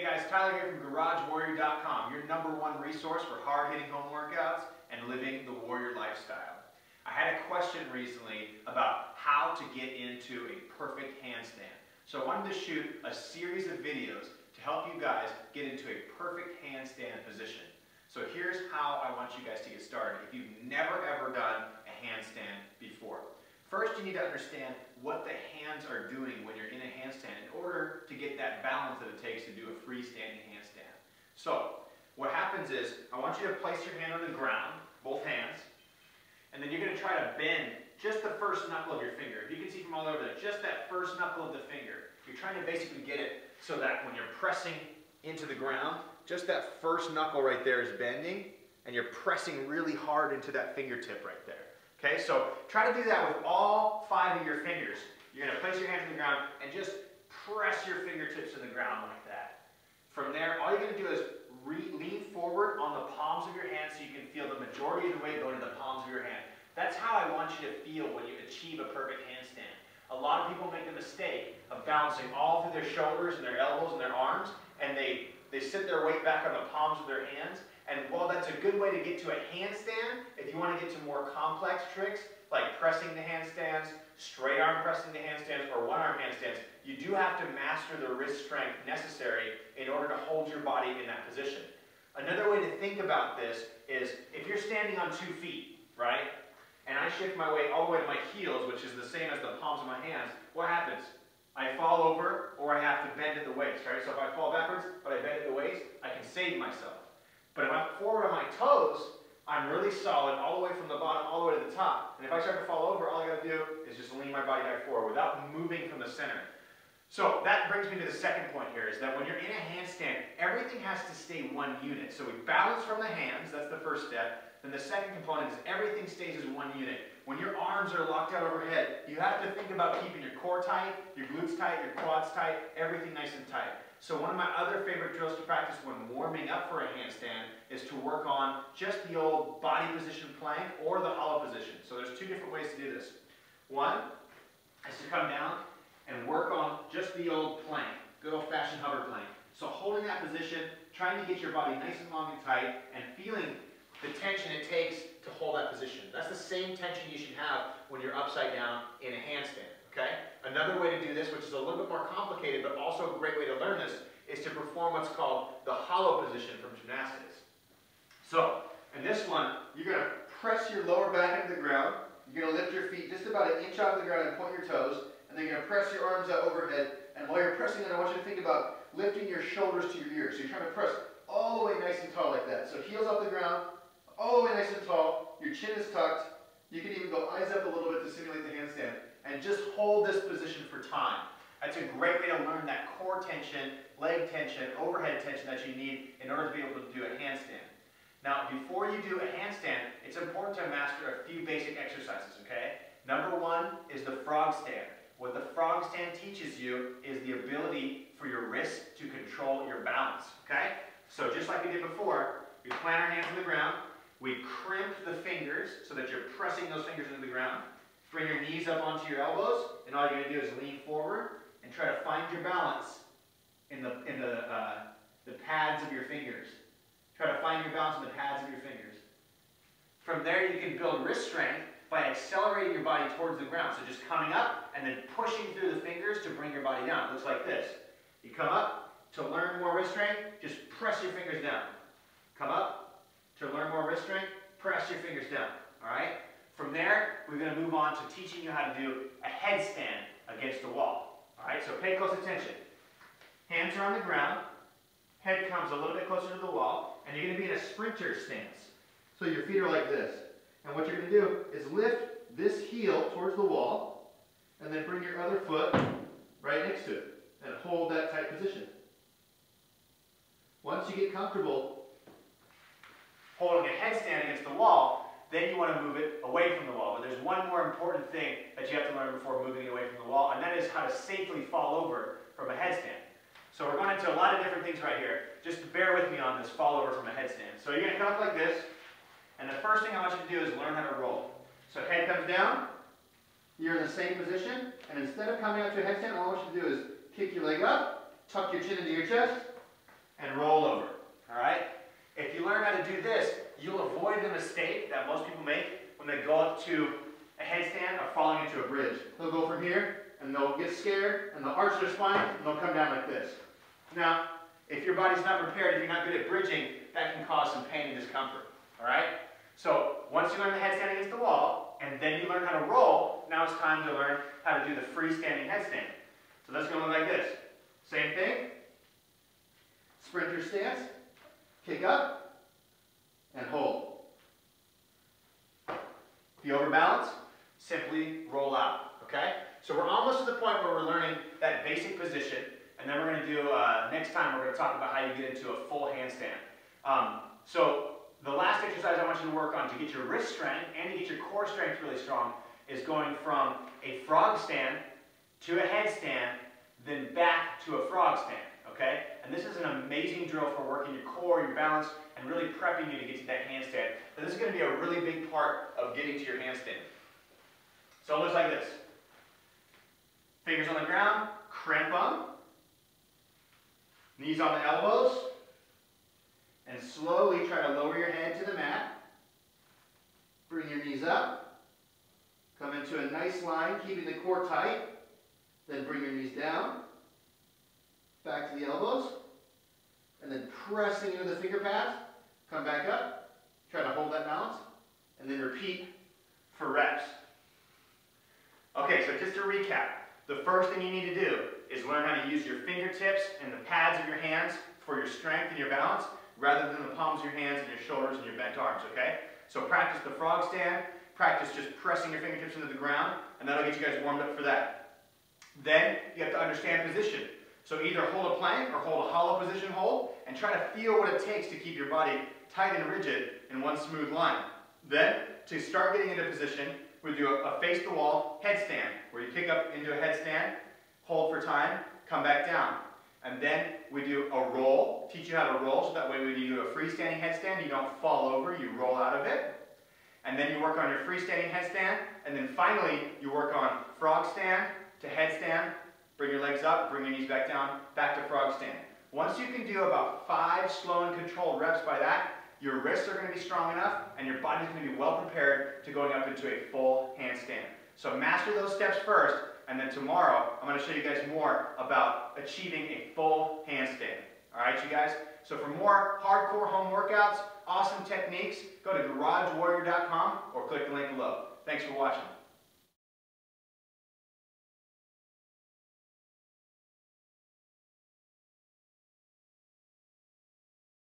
Hey guys, Tyler here from GarageWarrior.com, your #1 resource for hard-hitting home workouts and living the warrior lifestyle. I had a question recently about how to get into a perfect handstand. So I wanted to shoot a series of videos to help you guys get into a perfect handstand position. So here's how I want you guys to get started if you've never ever done a handstand before. First, you need to understand what the hands are doing when you're in a handstand in order to get that balance that it takes to do a freestanding handstand. So, what happens is, I want you to place your hand on the ground, both hands, and then you're going to try to bend just the first knuckle of your finger. If you can see from all over there, just that first knuckle of the finger. You're trying to basically get it so that when you're pressing into the ground, just that first knuckle right there is bending, and you're pressing really hard into that fingertip right there. Okay, so try to do that with all 5 of your fingers. You're going to place your hands on the ground and just press your fingertips to the ground like that. From there, all you're going to do is lean forward on the palms of your hands so you can feel the majority of the weight going to the palms of your hand. That's how I want you to feel when you achieve a perfect handstand. A lot of people make the mistake of bouncing all through their shoulders and their elbows and their arms, and they sit their weight back on the palms of their hands. And while that's a good way to get to a handstand, if you want to get to more complex tricks, like pressing the handstands, straight arm pressing the handstands, or one arm handstands, you do have to master the wrist strength necessary in order to hold your body in that position. Another way to think about this is, if you're standing on 2 feet, right, and I shift my weight all the way to my heels, which is the same as the palms of my hands, what happens? I fall over, or I have to bend at the waist, right? So if I fall backwards, but I bend at the waist, I can save myself. But if I'm forward on my toes, I'm really solid all the way from the bottom all the way to the top. And if I start to fall over, all I got to do is just lean my body back forward without moving from the center. So that brings me to the second point here, is that when you're in a handstand, everything has to stay one unit. So we balance from the hands, that's the first step. Then the second component is everything stays as one unit. When your arms are locked out overhead, you have to think about keeping your core tight, your glutes tight, your quads tight, everything nice and tight. So one of my other favorite drills to practice when warming up for a handstand is to work on just the old body position plank or the hollow position. So there's 2 different ways to do this. One is to come down and work on just the old plank, good old-fashioned hover plank. So holding that position, trying to get your body nice and long and tight, and feeling the tension it takes to hold that position. That's the same tension you should have when you're upside down in a handstand. Okay? Another way to do this, which is a little bit more complicated, but also a great way to learn this, is to perform what's called the hollow position from gymnastics. So, in this one, you're going to press your lower back into the ground. You're going to lift your feet just about 1 inch off the ground and point your toes. And then you're going to press your arms out overhead. And while you're pressing it, I want you to think about lifting your shoulders to your ears. So you're trying to press all the way nice and tall like that. So heels off the ground, all the way nice and tall. Your chin is tucked. You can even go eyes up a little bit to simulate the handstand. And just hold this position for time. That's a great way to learn that core tension, leg tension, overhead tension that you need in order to be able to do a handstand. Now, before you do a handstand, it's important to master a few basic exercises, okay? Number 1 is the frog stand. What the frog stand teaches you is the ability for your wrists to control your balance, okay? So just like we did before, we plant our hands on the ground, we crimp the fingers so that you're pressing those fingers into the ground. Bring your knees up onto your elbows, and all you're going to do is lean forward and try to find your balance in the pads of your fingers. Try to find your balance in the pads of your fingers. From there, you can build wrist strength by accelerating your body towards the ground. So just coming up and then pushing through the fingers to bring your body down. It looks like this. You come up to learn more wrist strength, just press your fingers down. Come up to learn more wrist strength, press your fingers down. All right? From there, we're going to move on to teaching you how to do a headstand against the wall. Alright, so pay close attention. Hands are on the ground, head comes a little bit closer to the wall, and you're going to be in a sprinter stance. So your feet are like this. And what you're going to do is lift this heel towards the wall, and then bring your other foot right next to it, and hold that tight position. Once you get comfortable holding a headstand against the wall, then you want to move it away from the wall. But there's one more important thing that you have to learn before moving it away from the wall, and that is how to safely fall over from a headstand. So we're going into a lot of different things right here. Just bear with me on this fall over from a headstand. So you're going to come up like this, and the first thing I want you to do is learn how to roll. So head comes down, you're in the same position, and instead of coming up to a headstand, all I want you to do is kick your leg up, tuck your chin into your chest, and roll over. All right? If you learn how to do this, you'll avoid the mistake that most people make when they go up to a headstand or falling into a bridge. They'll go from here, and they'll get scared, and they'll arch their spine, and they'll come down like this. Now, if your body's not prepared, if you're not good at bridging, that can cause some pain and discomfort. All right? So once you learn the headstand against the wall, and then you learn how to roll, now it's time to learn how to do the freestanding headstand. So that's going to look like this. Same thing. Sprinter stance. Kick up. And hold. If you overbalance, simply roll out. Okay? So we're almost to the point where we're learning that basic position. And then we're going to do, next time we're going to talk about how you get into a full handstand. So the last exercise I want you to work on to get your wrist strength and to get your core strength really strong is going from a frog stand to a headstand, then back to a frog stand, okay? And this is an amazing drill for working your core, your balance, and really prepping you to get to that handstand. And this is going to be a really big part of getting to your handstand. So it looks like this. Fingers on the ground, cramp them. Knees on the elbows. And slowly try to lower your head to the mat. Bring your knees up. Come into a nice line, keeping the core tight. Then bring your knees down. Back to the elbows. And then pressing into the finger pads. Come back up. Try to hold that balance. And then repeat for reps. Okay, so just to recap. The first thing you need to do is learn how to use your fingertips and the pads of your hands for your strength and your balance, rather than the palms of your hands and your shoulders and your bent arms, okay? So practice the frog stand, practice just pressing your fingertips into the ground, and that'll get you guys warmed up for that. Then you have to understand position. So either hold a plank or hold a hollow position hold, and try to feel what it takes to keep your body tight and rigid in one smooth line. Then, to start getting into position, we do a face-the-wall headstand, where you kick up into a headstand, hold for time, come back down. And then we do a roll, teach you how to roll, so that way when you do a freestanding headstand, you don't fall over, you roll out of it. And then you work on your freestanding headstand, and then finally you work on frog stand to headstand, bring your legs up, bring your knees back down, back to frog stand. Once you can do about 5 slow and controlled reps by that, your wrists are going to be strong enough, and your body's going to be well prepared to going up into a full handstand. So master those steps first, and then tomorrow, I'm going to show you guys more about achieving a full handstand. Alright, you guys? So for more hardcore home workouts, awesome techniques, go to garagewarrior.com or click the link below. Thanks for watching.